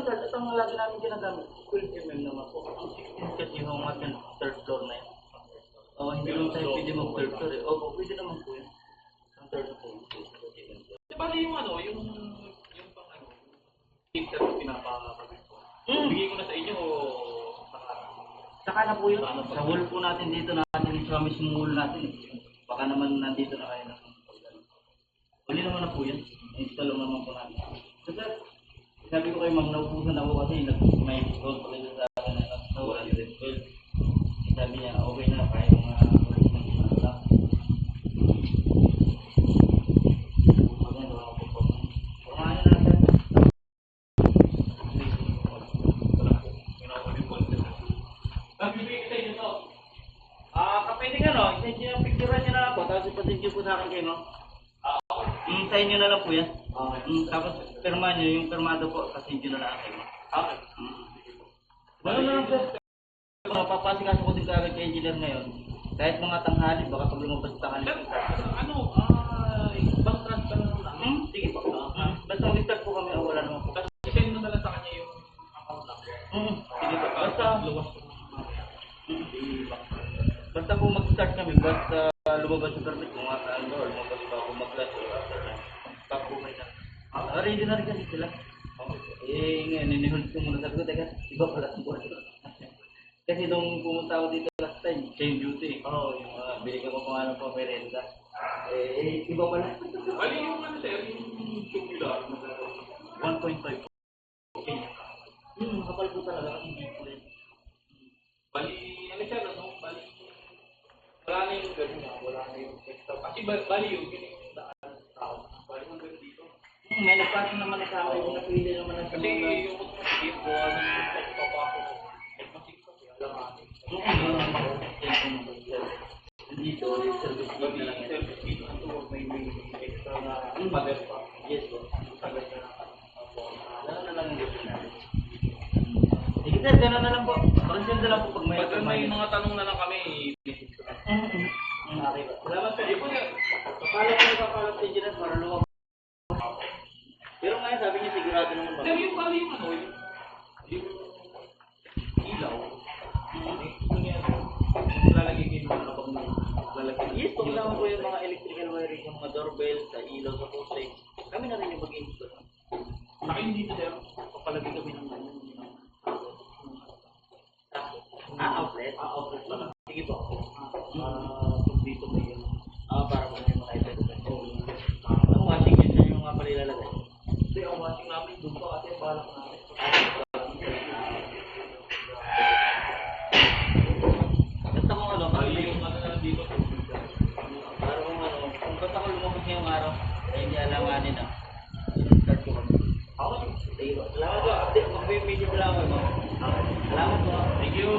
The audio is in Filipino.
sir, ito ang lagi namin ginagamit. 12 naman po. Ang 16 kasi yung ating third floor na yun. Hindi lang tayo pwede mag-third floor eh. Opo, pwede naman po yun. Ang third floor. Di ba yung ano, yung pang ano, heater na pinapakabit ko? Bigay ko na sa inyo o Saka na po yun. Sa wall po natin dito natin, sa mismong wall natin. Baka naman nandito na kayo na. Uli naman na po yun. Install naman po natin. So sir, sabi ko kay ma'am, naubusan ako kasi may gold pa kayo sa akin na nawala yung red gold. Sabi niya, okay na, kaya mga lang. Kapwede nga no, isend nyo yung picture nyo na lang po, tapos ipatid nyo po sa akin kayo no? Sa inyo na lang po yan. Tapos pirma nyo, yung pirmado po, kasi nyo na lang kayo. Okay. Ano na lang sir? Mapapasikaso ko din kagad kay engineer ngayon. Kahit mga tanghali, baka pag lumabas tanghali. ano, bank transfer na lang. Sige po. Basta mag-start po kami, wala naman po. Tapos isend mo na lang sa kanya yung account number. Sige po. Basta luwas ko basta po mag-start kami, basta lumabas yung permit, kung saan ba, lumabas pa ako mag-class or after na. Pakumay na. Ready na rin kasi sila. Ngayon, ninihold ko muna. Sabi ko, teka, iba pala ang buwan. Kasi nung pumunta ako dito last time, same duty. Yung bili ka pa pangalan pa, may renta. Iba pala. Bali yung ano sir, yung tubular. 1.5. Okay. Kapal po talaga kasi hindi po yun. Bali, ano siya, no? Bali, wala na yung gano'n na, wala na yung extra. Kasi bali yung yung daan sa tao. Bali yung gano'n dito. May nagpasa naman na sa akin, yung napili naman na sa Kasi mga... yung automatic, ano yung pagpapako, nagmasik kasi, alam natin. Dito, yung service Bali, service dito, ito, may extra na pader pa. yes po. Tagal na lang. Gano'n na lang yung gusto natin. Sige sir, gano'n na lang po. Pakisin na lang po pag may... Pag may mga tanong na lang kami, i-visit ko na. Okay ba? Salamat sir. Di po sir. Kapalap sa engineer para lumabas. Pero ngayon sabi niya sigurado naman ba? Sir, yung bali yung ano, yung ilaw. Ito niya, lalagay kayo ng kapag lalagay. Yes, kung naman po yung mga electrical wiring, yung mga doorbell, sa ilaw, sa poste. Kami na rin yung mag-install. Akin dito sir, papalagay kami ng Outlet? outlet pala. Sige po. Kung dito may yun. Para po may mga outlet. Ang washing machine yung nga pala ilalagay. Hindi, ang washing namin doon pa kasi balak namin. Basta kung ano, Bali yung ano na dito. para kung ano, kung basta kung lumabas ngayong araw, ay hindi alanganin na. Start ko kami. Ako, Sige po. Salamat po. Mag-message lang ako. Salamat po. thank you.